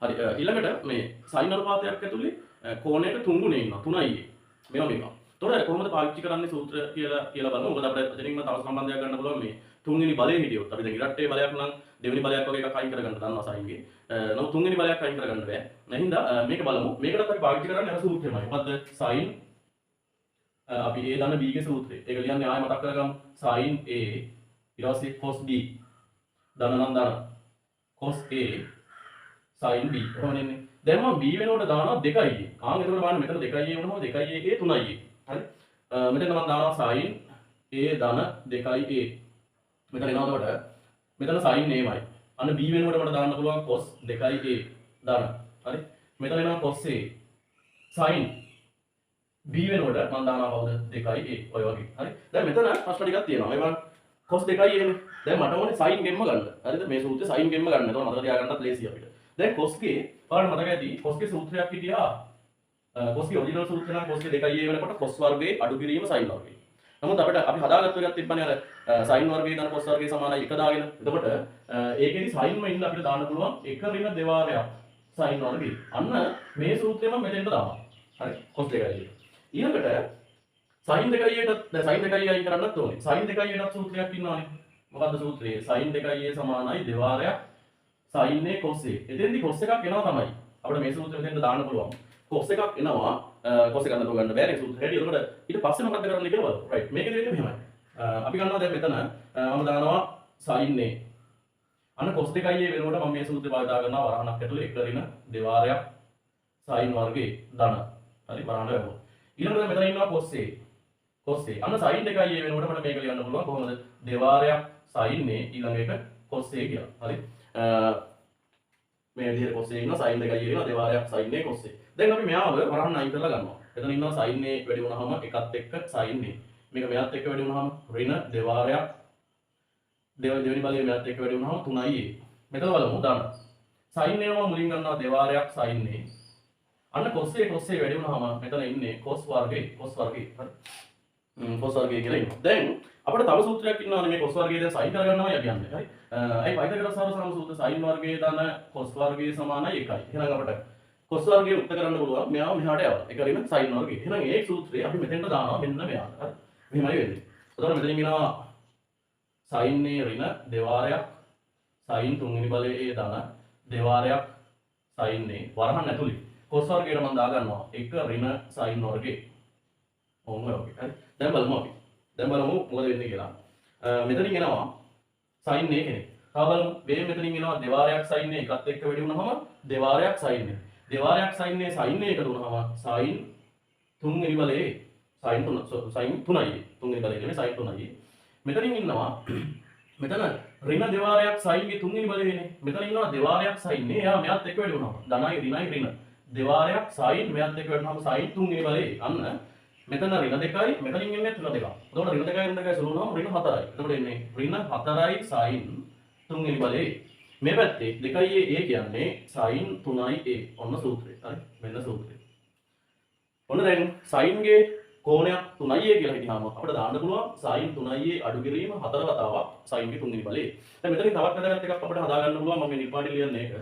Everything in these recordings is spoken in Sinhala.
හරි ඊළඟට මේ sin අනුපාතයක් ඇතුලේ කෝණයට 3 ගුණය ඉන්නවා 3යි මේවා මේවා. එතකොට කොහොමද පාවිච්චි කරන්නේ සූත්‍ර කියලා බලමු. මොකද අපිට එතනින්ම තව සම්බන්ධයක් ගන්න පුළුවන් මේ තුන්වෙනි බලය හිටියොත්. අපි දැන් ඉරට්ටේ බලයක් නම් දෙවෙනි බලයක් වගේ එකක් අයින් කරගන්න දන්නවා sin ගේ. නමුත් තුන්වෙනි බලයක් අයින් කරගන්න බෑ. නැහින්ද මේක බලමු. මේකටත් අපි පාවිච්චි කරන්නේ අර සූත්‍රයමයි. මොකද්ද? sin අපි a දන්න b ගේ සූත්‍රය. ඒක ලියන්නේ ආයෙ මතක් කරගමු. sin a ඊට පස්සේ cos b දන්න නම් දන්න cos a sin b කොහොමද එන්නේ? දැන් මම b වෙනකොට දානවා 2a. ආන් එතකොට බලන්න මෙතන 2a වුණාම 2a a 3a. හරි? මෙතන මම දානවා sin a ධන 2a. මෙතන එනකොට මෙතන sin a මයි. අන්න b වෙනකොට මට දාන්න පුළුවන් cos 2a ධන. හරි? මෙතන එනවා cos a sin b වෙනකොට මම දානවා කවුද 2a ඔය වගේ. හරි? දැන් මෙතන ප්‍රශ්න ටිකක් තියෙනවා. මේ බලන්න cos 2a නේ. දැන් මට ඕනේ sin ගෙම්ම ගන්න. හරිද? මේ සූත්‍රය sin ගෙම්ම ගන්න. එතකොට මතක තියාගන්නත් ලේසියි අපිට. දැන් cos ගේ බලන්න මතක ඇති cos ගේ සූත්‍රයක් හිටියා. cos ගේ ඔරිජිනල් සූත්‍රය නම් cos ගේ 2a වෙනකොට cos වර්ගයේ අඩු කිරීම sin වර්ගය. නමුත් අපිට අපි හදාගත්ත එකක් තිබ්බනේ අර sin වර්ගය දාන cos වර්ගය සමානයි 1 දාගෙන. එතකොට ඒකෙදි sin වෙන්න අපිට දාන්න පුළුවන් 1 ඍණ දෙවාරයක් sin වර්ගය. අන්න මේ සූත්‍රය මම මෙතෙන්ට දානවා. හරි cos 2a. ඊළඟට sin 2aට sin 2a අයින් කරන්නත් ඕනේ. sin 2aට සූත්‍රයක් ඉන්නවානේ. මොකද්ද සූත්‍රය? sin 2a සමානයි දෙවාරයක් sin a cos a. එතෙන්දි cos එකක් එනවා තමයි. අපිට මේ සූත්‍රය මෙතෙන්ට දාන්න පුළුවන්. cos එකක් එනවා. cos එක ගන්න ගන්න බෑ නේ සූත්‍රය හැටි. එතකොට ඊට පස්සේ මොකක්ද කරන්නේ කියලා බලමු. රයිට්. මේකද වෙන්නේ මෙහෙමයි. අපි ගන්නවා දැන් මෙතන මම දානවා sin a. අන්න cos 2a වෙනකොට මම මේ සූත්‍රය භාවිතා කරනවා වරහණක් ඇතුලේ 1 ඍණ දෙවාරයක් sin වර්ගයේ ධන. හරි වරහණ වැහුවා. ඊළඟට මෙතන ඉන්නවා cos a. cos a. අන්න sin 2a වෙනකොට මට මේක ලියන්න පුළුවන් කොහොමද? දෙවාරයක් sin a ඊළඟ එක cos a කියලා. හරි. මේ විදිහට cos a ඉන්නවා sin 2a ඉන්නවා දෙවාරයක් sin a cos a. දැන් අපි මෙයාව වරහන් අයින් කරලා ගන්නවා. එතන ඉන්නවා sin a වැඩි වුණාම එකත් එක්ක sin a. මේක මෙයාත් එක්ක වැඩි වුණාම ඍණ දෙවාරයක් දෙවෙනි බලය මෙයාත් එක්ක වැඩි වුණාම 3a. මෙතන බලමු දාන්න. sin a වම මුලින් ගන්නවා දෙවාරයක් sin a. අන්න cos a වැඩි වුණාම මෙතන ඉන්නේ cos වර්ගය හරි. cos වර්ගය කියලා ඉන්නවා. දැන් අපිට තව සූත්‍රයක් ඉන්නවානේ මේ cos වර්ගය දැන් sin කරගන්නවා යන්නේ. හරි. අයි පයිතගොරස් සම සූත්‍ර sin වර්ගයේ දාන cos වර්ගයේ සමානයි 1යි. එහෙනම් අපිට cos වර්ගය උත්තර කරන්න පුළුවන්. මෙයාව මෙහාට යවලා. ඒක රින sin වර්ගය. එහෙනම් ඒ සූත්‍රය අපි මෙතෙන්ට දානවා මෙන්න මෙයාට. හරි. මෙහෙමයි වෙන්නේ. එතකොට මෙතනින් එනවා sin a රින දෙවාරයක් sin තුන්වෙනි බලයේ දාන දෙවාරයක් sin a වරහන් ඇතුලේ cos වර්ගයට මම දා ගන්නවා 1 ඍණ sin වර්ගය. ඔන්න ඔය වගේ. හරි. දැන් බලමු අපි. දැන් බලමු මොකද වෙන්නේ කියලා. මෙතනින් එනවා sin a කෙනෙක්. තව බලමු. මේ මෙතනින් එනවා දෙවාරයක් sin a එකත් එක්ක වැඩි වුණාම දෙවාරයක් sin a. දෙවාරයක් sin a sin a එකට වුණාම sin තුන්වෙනි බලයේ sin 3යි. තුන්වෙනි බලයේ නෙමෙයි sin 3යි. මෙතනින් ඉන්නවා මෙතන ඍණ දෙවාරයක් sin ගේ තුන්වෙනි බලයේනේ. මෙතන ඉන්නවා දෙවාරයක් sin a. එයා මෙයාත් එක්ක වැඩි වුණාම ධනයි ඍණයි ඍණ. දෙවාරයක් sin මෙයාත් එක්ක වැඩි වුණාම sin තුන්වෙනි බලයේ අන්න මෙතන ඍණ 2යි මෙතනින් එන්නේ ඍණ 2ක්. එතකොට ඍණ 2යි ඍණ 2යි සුළු වුණාම ඍණ 4යි. එතකොට එන්නේ ඍණ 4යි sin තුන්වෙනි බලයේ. මේ පැත්තේ 2යි a කියන්නේ sin 3යි a. ඔන්න සූත්‍රය. හරි. මෙන්න සූත්‍රය. ඔන්න දැන් sin ගේ කෝණයක් 3යි a කියලා හිතහම අපිට දාන්න පුළුවන් sin 3යි a අඩු කිරීම 4 වතාවක් sin ගේ තුන්වෙනි බලයේ. දැන් මෙතනින් තවත් වැදගත් එකක් අපිට හදා ගන්න පුළුවන්. මම මේ නිපාඩේ ලියන්නේ ඒක.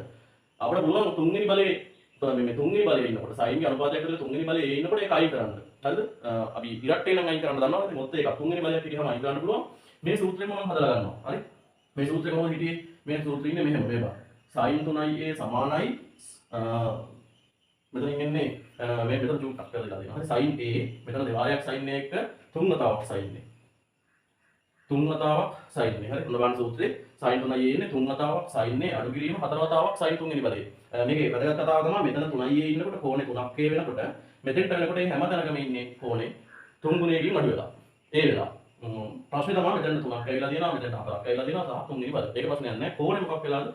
අපිට පුළුවන් තුන්වෙනි බලයේ මේ තුන්වෙනි බලයේ ඉන්නකොට sin ගේ අනුපාතයක් ඇතුලේ තුන්වෙනි බලයේ ඉන්නකොට ඒක අයින් කරන්න. හරිද? අපි ඉරට්ටේ නම් අයින් කරන්න දන්නවා. ඉතින් මොකද ඒක තුන්වෙනි බලයක් පිටිහම අයින් කරන්න පුළුවන්. මේ සූත්‍රෙම මම හදලා ගන්නවා. හරි? මේ සූත්‍රය කොහොමද හිටියේ? මේ සූත්‍රය ඉන්නේ මෙහෙම මේ බලන්න. sin 3a සමානයි මෙතනින් එන්නේ මේ මෙතන චුට්ටක් කරලා දෙනවා. හරි sin a මෙතන දෙවාරයක් sin a එක තුන් වතාවක් sin a. තුන් වතාවක් sin a. හරි? ඔන්න බලන්න සූත්‍රේ sin 3a ඉන්නේ තුන් වතාවක් sin a අඩු කිරීම 4 වතාවක් sin තුන්වෙනි බලයේ. මේකේ වැදගත් කතාව තමයි මෙතන 3a ඉන්නකොට කෝණේ 3ක් වෙනකොට මෙතෙන්ට වෙනකොට මේ හැම තැනකම ඉන්නේ කෝණේ 3 ගුණයකින් අඩු වෙලා. ඒ වෙලාව. ප්‍රශ්නේ තමයි මෙතන 3ක් ඇවිල්ලා තියෙනවා මෙතන 4ක් ඇවිල්ලා තියෙනවා සහ තුන්වෙනි බලය. ඒක ප්‍රශ්නයක් නෑ. කෝණේ මොකක් වෙලාද?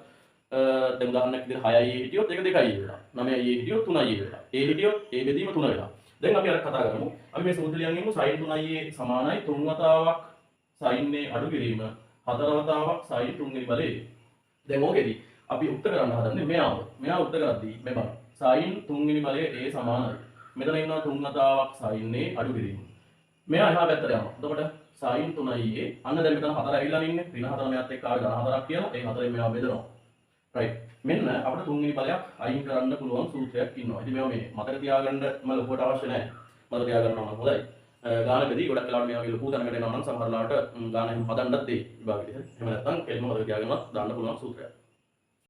දැන් උදාහරණයක් විදිහට 6යි හිටියොත් ඒක 2යි වෙලා. 9යි හිටියොත් 3යි වෙලා. ඒ හිටියොත් ඒ බෙදීම 3 වෙලා. දැන් අපි අර කතා කරමු. අපි මේ සූත්‍රය ලියන් ඉමු sin 3a සමානයි 3 වතාවක් sin a අඩු කිරීම 4 වතාවක් sin තුන්වෙනි බලයේ. දැන් ඕකෙදි අපි උත්තර කරන්න හදන්නේ මෙයාව. මෙයා උත්තර කරද්දී මේ බලන්න. sin තුන්වෙනි බලයේ a සමානයි. මෙතන ඉන්නවා 3 වතාවක් sin a අඩු කිරීම. මෙයා එහා පැත්තට යනවා. එතකොට sin 3a අන්න දැන් මෙතන 4 ඇවිල්ලා ඉන්නේ. ඍණ 4 මෙයාත් එක්ක ආවේ ධන 4ක් කියලා. ඒ 4ෙන් මෙයා බෙදනවා. right මෙන්න අපිට තුන්වෙනි පදයක් අයින් කරන්න පුළුවන් සූත්‍රයක් ඉන්නවා. ඉතින් මේවා මේ මතක තියාගන්න මම ලොකුවට අවශ්‍ය නැහැ. මතක තියාගන්නවා නම් හොඳයි. ගානකදී ගොඩක් වෙලාවට මේ වගේ ලොකු තැනකට එනවා නම් සමහරලාට ගාන එහෙම හදන්නත් ඒ විභාගෙදී. එහෙම නැත්නම් කෙලින්ම මතක තියාගන්නවත් දාන්න පුළුවන් සූත්‍රයක්.